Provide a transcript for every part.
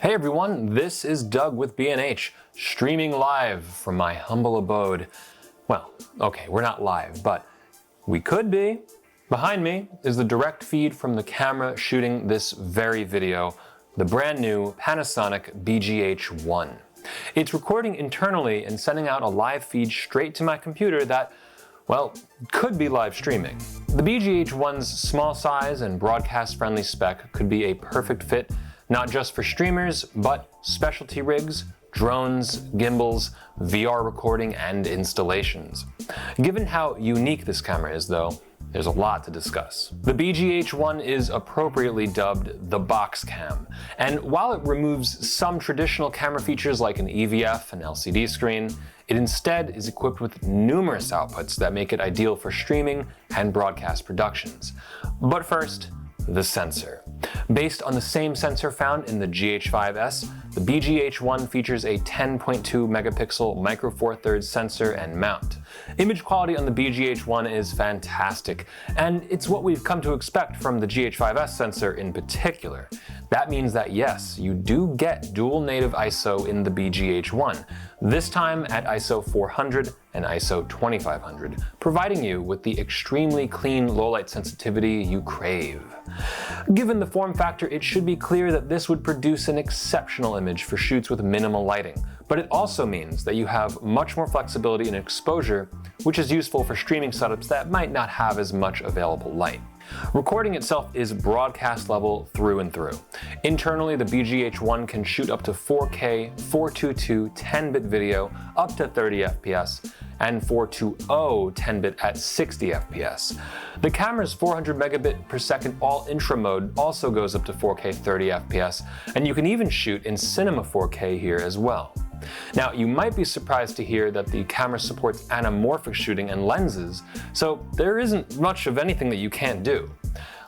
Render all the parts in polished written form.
Hey everyone, this is Doug with B&H, streaming live from my humble abode. Well, okay, we're not live, but we could be. Behind me is the direct feed from the camera shooting this very video, the brand new Panasonic BGH1. It's recording internally and sending out a live feed straight to my computer that, well, could be live streaming. The BGH1's small size and broadcast-friendly spec could be a perfect fit not just for streamers, but specialty rigs, drones, gimbals, VR recording, and installations. Given how unique this camera is though, there's a lot to discuss. The BGH1 is appropriately dubbed the box cam, and while it removes some traditional camera features like an EVF and LCD screen, it instead is equipped with numerous outputs that make it ideal for streaming and broadcast productions. But first, the sensor. Based on the same sensor found in the GH5S, the BGH1 features a 10.2 megapixel micro four thirds sensor and mount. Image quality on the BGH1 is fantastic, and it's what we've come to expect from the GH5S sensor in particular. That means that yes, you do get dual native ISO in the BGH1, this time at ISO 400 and ISO 2500, providing you with the extremely clean low-light sensitivity you crave. Given the form factor, it should be clear that this would produce an exceptional image for shoots with minimal lighting, but it also means that you have much more flexibility in exposure, which is useful for streaming setups that might not have as much available light. Recording itself is broadcast level through and through. Internally, the BGH1 can shoot up to 4K 422 10-bit video up to 30 FPS and 420 10-bit at 60 FPS. The camera's 400 megabit per second all-intra mode also goes up to 4K 30 FPS, and you can even shoot in Cinema 4K here as well. Now, you might be surprised to hear that the camera supports anamorphic shooting and lenses, so there isn't much of anything that you can't do.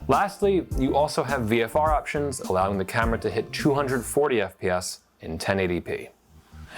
Lastly, you also have VFR options, allowing the camera to hit 240 FPS in 1080p.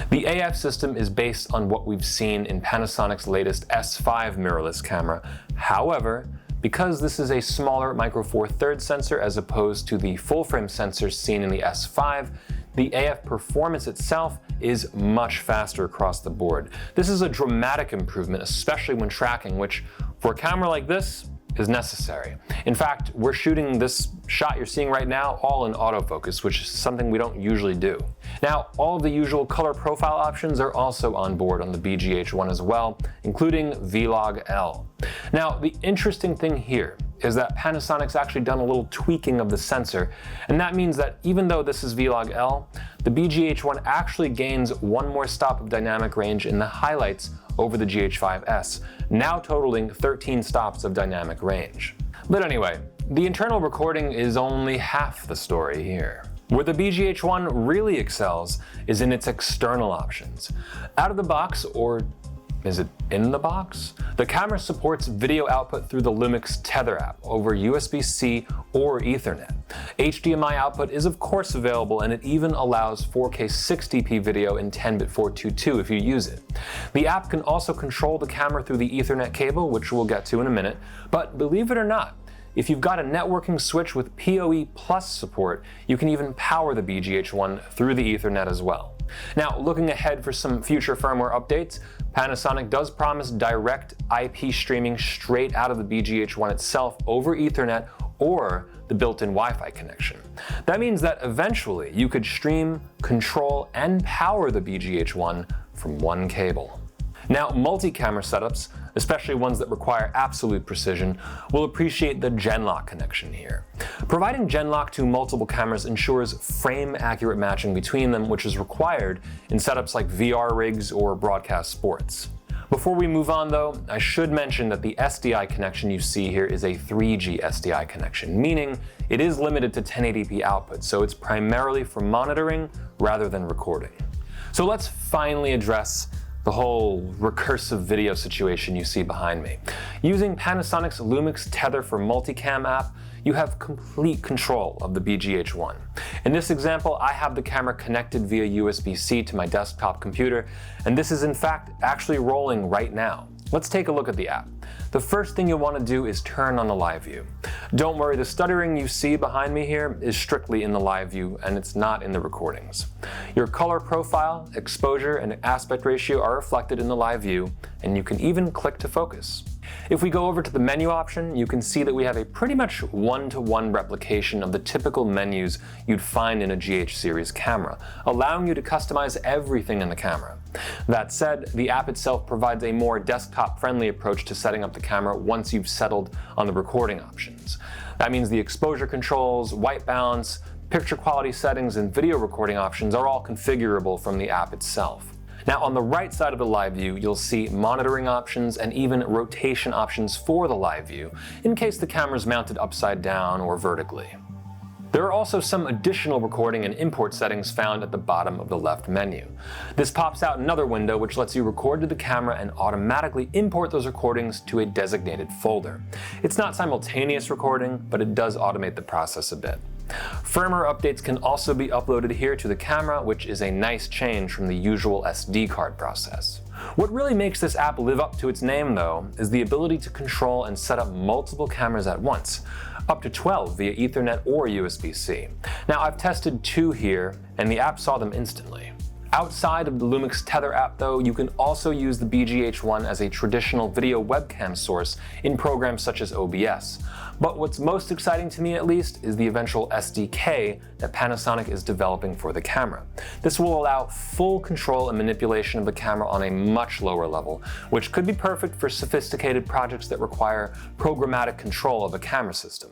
The AF system is based on what we've seen in Panasonic's latest S5 mirrorless camera. However, because this is a smaller micro four thirds sensor as opposed to the full-frame sensors seen in the S5, the AF performance itself is much faster across the board. This is a dramatic improvement, especially when tracking, which for a camera like this is necessary. In fact, we're shooting this shot you're seeing right now all in autofocus, which is something we don't usually do. Now, all of the usual color profile options are also on board on the BGH1 as well, including V-Log-L. Now, the interesting thing here is that Panasonic's actually done a little tweaking of the sensor, and that means that even though this is V-Log-L, the BGH1 actually gains one more stop of dynamic range in the highlights over the GH5S, now totaling 13 stops of dynamic range. But anyway, the internal recording is only half the story here. Where the BGH1 really excels is in its external options. Out of the box, or is it in the box? The camera supports video output through the LUMIX Tether app over USB-C or Ethernet. HDMI output is of course available, and it even allows 4K 60p video in 10-bit 422 if you use it. The app can also control the camera through the Ethernet cable, which we'll get to in a minute, but believe it or not, if you've got a networking switch with PoE Plus support, you can even power the BGH1 through the Ethernet as well. Now, looking ahead for some future firmware updates, Panasonic does promise direct IP streaming straight out of the BGH1 itself over Ethernet or the built-in Wi-Fi connection. That means that eventually you could stream, control, and power the BGH1 from one cable. Now, multi-camera setups, especially ones that require absolute precision, will appreciate the Genlock connection here. Providing Genlock to multiple cameras ensures frame-accurate matching between them, which is required in setups like VR rigs or broadcast sports. Before we move on though, I should mention that the SDI connection you see here is a 3G SDI connection, meaning it is limited to 1080p output, so it's primarily for monitoring rather than recording. So let's finally address the whole recursive video situation you see behind me. Using Panasonic's LUMIX Tether for Multicam App, you have complete control of the BGH1. In this example, I have the camera connected via USB-C to my desktop computer, and this is in fact actually rolling right now. Let's take a look at the app. the first thing you'll want to do is turn on the live view. Don't worry, the stuttering you see behind me here is strictly in the live view and it's not in the recordings. Your color profile, exposure, and aspect ratio are reflected in the live view, and you can even click to focus. If we go over to the menu option, you can see that we have a pretty much one-to-one replication of the typical menus you'd find in a GH series camera, allowing you to customize everything in the camera. That said, the app itself provides a more desktop-friendly approach to setting up the camera once you've settled on the recording options. That means the exposure controls, white balance, picture quality settings, and video recording options are all configurable from the app itself. Now, on the right side of the live view, you'll see monitoring options and even rotation options for the live view, in case the camera's mounted upside down or vertically. There are also some additional recording and import settings found at the bottom of the left menu. This pops out another window which lets you record to the camera and automatically import those recordings to a designated folder. It's not simultaneous recording, but it does automate the process a bit. Firmware updates can also be uploaded here to the camera, which is a nice change from the usual SD card process. What really makes this app live up to its name, though, is the ability to control and set up multiple cameras at once, up to 12 via Ethernet or USB-C. Now, I've tested 2 here, and the app saw them instantly. Outside of the Lumix Tether app, though, you can also use the BGH1 as a traditional video webcam source in programs such as OBS. But what's most exciting to me, at least, is the eventual SDK that Panasonic is developing for the camera. This will allow full control and manipulation of the camera on a much lower level, which could be perfect for sophisticated projects that require programmatic control of a camera system.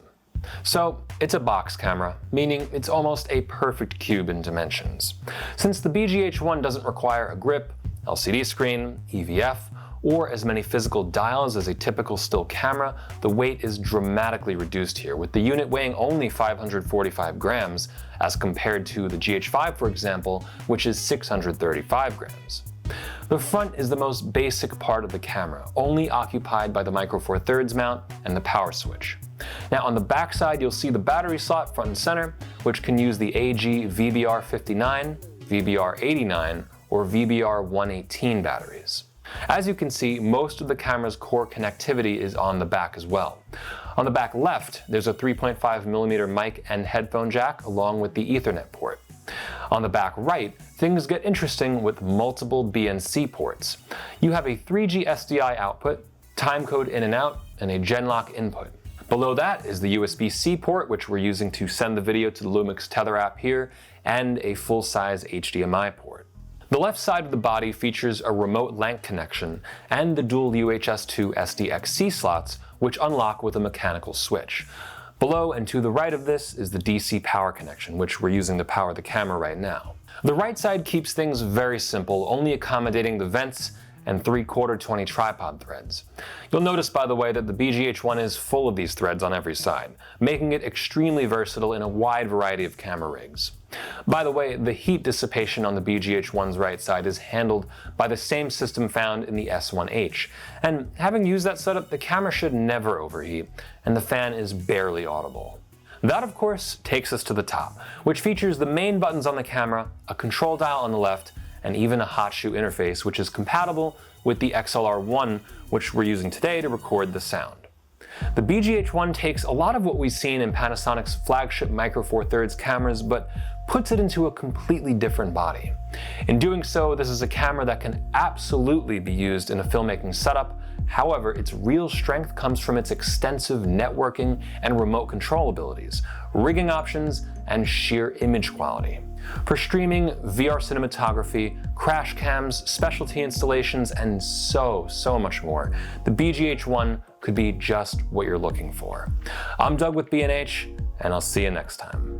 So, it's a box camera, meaning it's almost a perfect cube in dimensions. Since the BGH1 doesn't require a grip, LCD screen, EVF, or as many physical dials as a typical still camera, the weight is dramatically reduced here, with the unit weighing only 545 grams as compared to the GH5, for example, which is 635 grams. The front is the most basic part of the camera, only occupied by the Micro Four Thirds mount and the power switch. Now, on the back side, you'll see the battery slot front and center, which can use the AG VBR59, VBR89, or VBR118 batteries. As you can see, most of the camera's core connectivity is on the back as well. On the back left, there's a 3.5mm mic and headphone jack along with the Ethernet port. On the back right, things get interesting with multiple BNC ports. You have a 3G SDI output, timecode in and out, and a Genlock input. Below that is the USB-C port, which we're using to send the video to the Lumix Tether app here, and a full-size HDMI port. The left side of the body features a remote LANC connection and the dual UHS-2 SDXC slots, which unlock with a mechanical switch. Below and to the right of this is the DC power connection, which we're using to power the camera right now. The right side keeps things very simple, only accommodating the vents and 3/4 20 tripod threads. You'll notice, by the way, that the BGH1 is full of these threads on every side, making it extremely versatile in a wide variety of camera rigs. By the way, the heat dissipation on the BGH1's right side is handled by the same system found in the S1H, and having used that setup, the camera should never overheat, and the fan is barely audible. That, of course, takes us to the top, which features the main buttons on the camera, a control dial on the left, and even a hot shoe interface, which is compatible with the XLR1, which we're using today to record the sound. The BGH1 takes a lot of what we've seen in Panasonic's flagship Micro Four Thirds cameras, but puts it into a completely different body. In doing so, this is a camera that can absolutely be used in a filmmaking setup. However, its real strength comes from its extensive networking and remote control abilities, rigging options, and sheer image quality. For streaming, VR cinematography, crash cams, specialty installations, and so much more, the BGH1 could be just what you're looking for. I'm Doug with B&H, and I'll see you next time.